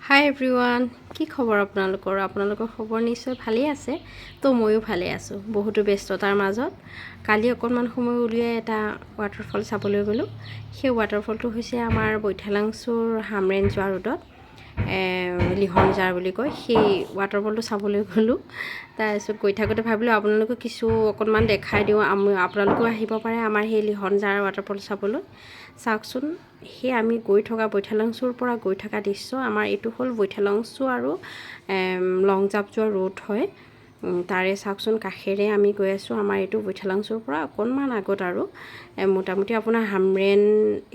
হাই everyone, কি খবৰ আপোনালোকৰ খবৰ নিশ্চয় ভালেই আছে। তো ময়ো ভালে আছোঁ, বহুতো ব্যস্ততাৰ মাজত। কালি অকণমান সময় উলিয়াই এটা ৱাটাৰফল চাবলৈ গ'লোঁ। সেই ৱাটাৰফলটো হৈছে আমাৰ বৈঠালাংছুৰ হামৰেন যোৱা ৰোডত লিহনজাৰ বুলি কয়। সেই ৱাটাৰফলটো চাবলৈ গ'লোঁ। তাৰপিছত গৈ থাকোঁতে ভাবিলোঁ আপোনালোকক অকণমান দেখাই দিওঁ, আপোনালোকেও আহিব পাৰে আমাৰ সেই লিহনজাৰ ৱাটাৰফল চাবলৈ। চাওকচোন, সেই আমি গৈ থকা বৈঠালাংছুৰ পৰা গৈ থকা দৃশ্য। আমাৰ এইটো হ'ল বৈঠালাংছু আৰু লংজাপ যোৱা ৰোড হয়। তাৰে চাওকচোন কাষেৰে আমি গৈ আছোঁ। আমাৰ এইটো বৈঠালাংছুৰ পৰা অকণমান আগত আৰু মোটামুটি আপোনাৰ হামৰেন,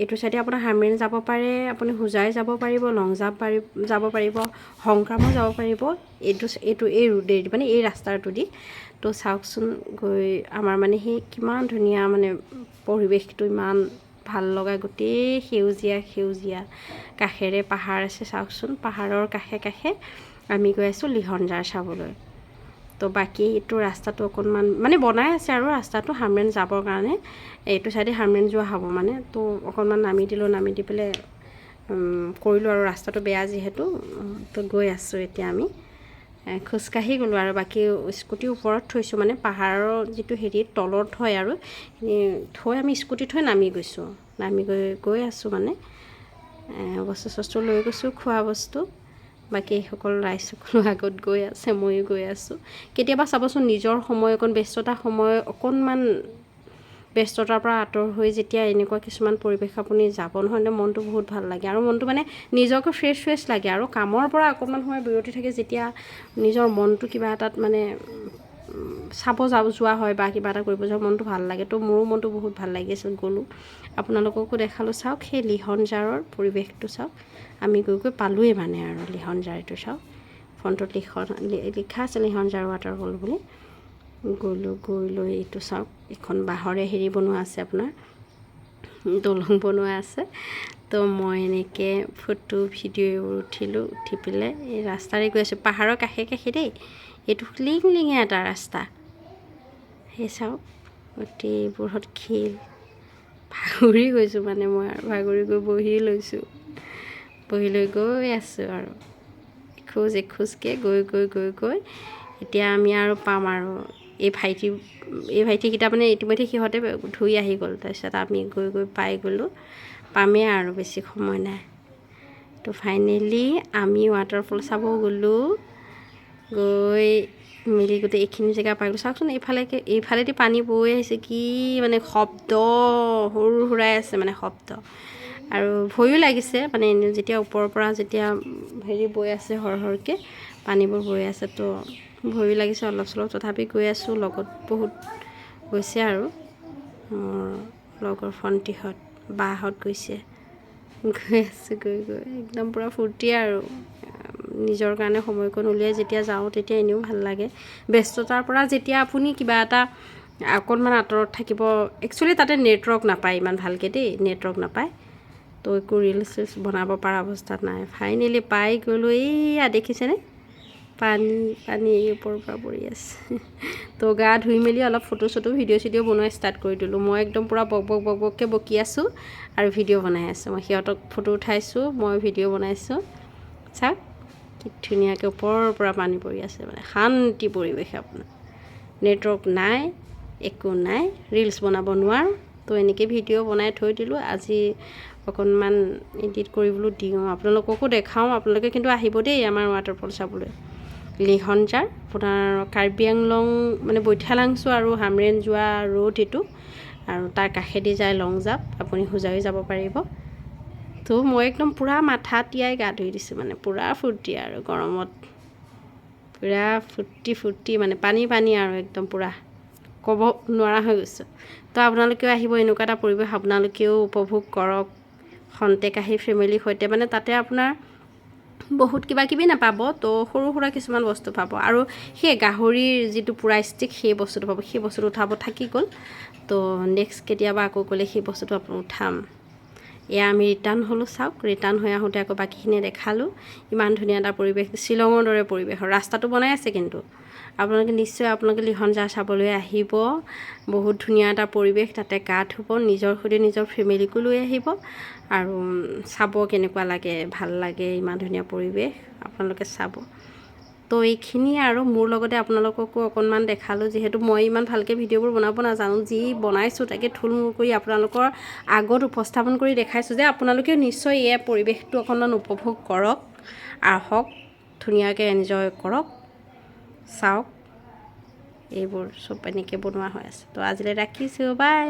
এইটো চাইডে আপোনাৰ হামৰেন যাব পাৰে, আপুনি হোজাই যাব পাৰিব, লংজাপ যাব পাৰিব, সংগ্ৰামো যাব পাৰিব। এই ৰোডেদি মানে এই ৰাস্তাটো দি। তো চাওকচোন গৈ আমাৰ মানে সেই কিমান ধুনীয়া মানে পৰিৱেশটো, ইমান ভাল লগা, গোটেই সেউজীয়া কাষেৰে পাহাৰ আছে। চাওকচোন পাহাৰৰ কাষে কাষে আমি গৈ আছোঁ লিহনজাৰ চাবলৈ। তো বাকী এইটো ৰাস্তাটো অকণমান মানে বনাই আছে আৰু ৰাস্তাটো হামৰেন যাবৰ কাৰণে। এইটো চাইডে হামৰেন যোৱা হ'ব মানে। তো অকণমান নামি দি পেলাই কৰিলোঁ আৰু ৰাস্তাটো বেয়া যিহেতু। তো গৈ আছোঁ এতিয়া আমি খোজকাঢ়ি গ'লোঁ আৰু বাকী স্কুটি ওপৰত থৈছোঁ, মানে পাহাৰৰ যিটো হেৰিত তলত হয় আৰু থৈ আমি স্কুটি থৈ নামি গৈছোঁ। নামি গৈ আছোঁ মানে বস্তু লৈ গৈছোঁ, খোৱা বস্তু। বাকী সকলো ৰাইজসকলো আগত গৈ আছে, ময়ো গৈ আছোঁ। কেতিয়াবা চাবচোন নিজৰ সময় অকণমান ব্যস্ততাৰ পৰা আঁতৰ হৈ যেতিয়া এনেকুৱা কিছুমান পৰিৱেশ আপুনি যাব নহয়, মনটো বহুত ভাল লাগে আৰু মনটো মানে নিজকে ফ্ৰেছ লাগে। আৰু কামৰ পৰা অকণমান সময় বিৰতি থাকে যেতিয়া নিজৰ মনটো কিবা এটাত মানে যোৱা হয় বা কিবা এটা কৰিব যোৱা, মনটো ভাল লাগে। তো মোৰো মনটো বহুত ভাল লাগিছিল, গ'লোঁ, আপোনালোককো দেখালোঁ। চাওক সেই লিহনজাৰৰ পৰিৱেশটো চাওক। আমি গৈ পালোঁৱেই মানে আৰু লিহনজাৰ এইটো চাওক, ফ্ৰণ্টত লিখা আছে লিহনজাৰ ৱাটাৰফল বুলি। গৈ লৈ এইটো চাওক, এখন বাঁহৰে হেৰি বনোৱা আছে, আপোনাৰ দলং বনোৱা আছে। তো মই এনেকৈ ফটো ভিডিঅ' এইবোৰ উঠিলোঁ। উঠি পেলাই এই ৰাস্তাৰে গৈ আছোঁ, পাহাৰৰ কাষে কাষে দেই। এইটো লিঙে এটা ৰাস্তা, সেই চাওক গোটেইবোৰত শিল। ভাগৰি গৈছোঁ মানে মই, আৰু ভাগৰি গৈ বহি লৈ গৈ আছোঁ আৰু এখোজকৈ গৈ এতিয়া আমি আৰু পাম আৰু এই ভাইটিকেইটা মানে ইতিমধ্যে সিহঁতে ধুই আহি গ'ল। তাৰপিছত আমি গৈ পাই গ'লোঁ, পামেই আৰু বেছি সময় নাই। তো ফাইনেলি আমি ৱাটাৰফল চাব গ'লোঁ। গৈ মেলি গোটেই এইখিনি জেগা পাই গ'লোঁ। চাওকচোন এইফালেদি পানী বৈ আহিছে, কি মানে শব্দ, সুৰাই আছে মানে শব্দ। আৰু ভয়ো লাগিছে মানে যেতিয়া ওপৰৰ পৰা যেতিয়া হেৰি বৈ আছে, সৰহকৈ পানীবোৰ বৈ আছে, তো ভয়ো লাগিছে অলপ চলপ। তথাপি গৈ আছোঁ, লগত বহুত গৈছে আৰু মোৰ লগৰ ভণ্টিহঁত, বাহঁত গৈছে। গৈ আছোঁ গৈ একদম পূৰা ফূৰ্তি আৰু নিজৰ কাৰণে সময়কণ উলিয়াই যেতিয়া যাওঁ তেতিয়া এনেও ভাল লাগে। ব্যস্ততাৰ পৰা যেতিয়া আপুনি কিবা এটা অকণমান আঁতৰত থাকিব, একচুৱেলি তাতে নেটৱৰ্ক নাপায় ইমান ভালকৈ দেই, নেটৱৰ্ক নাপায়। তো একো ৰিলচ বনাব পৰা অৱস্থাত নাই। ফাইনেলি পাই গ'লোঁ। এইয়া দেখিছেনে পানী এই ওপৰৰ পৰা পৰি আছে। তো গা ধুই মেলি অলপ ফটো ভিডিঅ' বনোৱা ষ্টাৰ্ট কৰি দিলোঁ। মই একদম পূৰা বককৈ বকি আছোঁ আৰু ভিডিঅ' বনাই আছোঁ। মই সিহঁতক ফটো উঠাইছোঁ, মই ভিডিঅ' বনাইছোঁ। চাওক কি ধুনীয়াকৈ ওপৰৰ পৰা পানী পৰি আছে, মানে শান্তি পৰিৱেশ। আপোনাৰ নেটৱৰ্ক নাই, একো নাই, ৰিলচ বনাব নোৱাৰোঁ। তো এনেকৈ ভিডিঅ' বনাই থৈ দিলোঁ। আজি অকণমান এডিট কৰিবলৈ দিওঁ, আপোনালোককো দেখাওঁ। আপোনালোকে কিন্তু আহিব দেই আমাৰ ৱাটাৰফল চাবলৈ। লিহনজাৰ আপোনাৰ কাৰ্বি আংলং মানে বৈঠালাংছু আৰু হামৰেন যোৱা ৰোড এইটো, আৰু তাৰ কাষেদি যায় লংজাপ, আপুনি হোজাইও যাব পাৰিব। তো মই একদম পূৰা মাথা তিয়াই গা ধুই দিছোঁ, মানে পূৰা ফূৰ্তি আৰু গৰমত পূৰা ফূৰ্তি মানে পানী আৰু একদম পূৰা ক'ব নোৱাৰা হৈ গৈছোঁ। তো আপোনালোকেও আহিব, এনেকুৱা এটা পৰিৱেশ আপোনালোকেও উপভোগ কৰক। খন্তেক আহি ফেমিলিৰ সৈতে, মানে তাতে আপোনাৰ বহুত কিবাকিবি নাপাব, তো সৰু সুৰা কিছুমান বস্তু পাব। আৰু সেই গাহৰিৰ যিটো পুৰা ষ্টিক, সেই বস্তুটো পাব। সেই বস্তুটো উঠাব থাকি গ'ল। তো নেক্সট কেতিয়াবা আকৌ গ'লে সেই বস্তুটো উঠাম। এয়া আমি ৰিটাৰ্ণ হ'লোঁ। চাওক, ৰিটাৰ্ণ হৈ আহোঁতে আকৌ বাকীখিনি দেখালোঁ। ইমান ধুনীয়া এটা পৰিৱেশ, শ্বিলঙৰ দৰে পৰিৱেশৰ ৰাস্তাটো বনাই আছে। কিন্তু আপোনালোকে লিহনজাৰ চাবলৈ আহিব। বহুত ধুনীয়া এটা পৰিৱেশ, তাতে গা ধুব, নিজৰ সৈতে নিজৰ ফেমিলিকো লৈ আহিব আৰু চাব কেনেকুৱা লাগে, ভাল লাগে। ইমান ধুনীয়া পৰিৱেশ, আপোনালোকে চাব। তো এইখিনিয়ে আৰু মোৰ লগতে আপোনালোককো অকণমান দেখালোঁ, যিহেতু মই ইমান ভালকৈ ভিডিঅ'বোৰ বনাব নাজানো। যি বনাইছোঁ তাকে থুলমূল কৰি আপোনালোকৰ আগত উপস্থাপন কৰি দেখাইছোঁ, যে আপোনালোকেও নিশ্চয় এই পৰিৱেশটো অকণমান উপভোগ কৰক, আহক, ধুনীয়াকৈ এনজয় কৰক। চাওক, এইবোৰ চব এনেকৈ বনোৱা হৈ আছে। তো আজিলৈ ৰাখিছোঁ, বাই।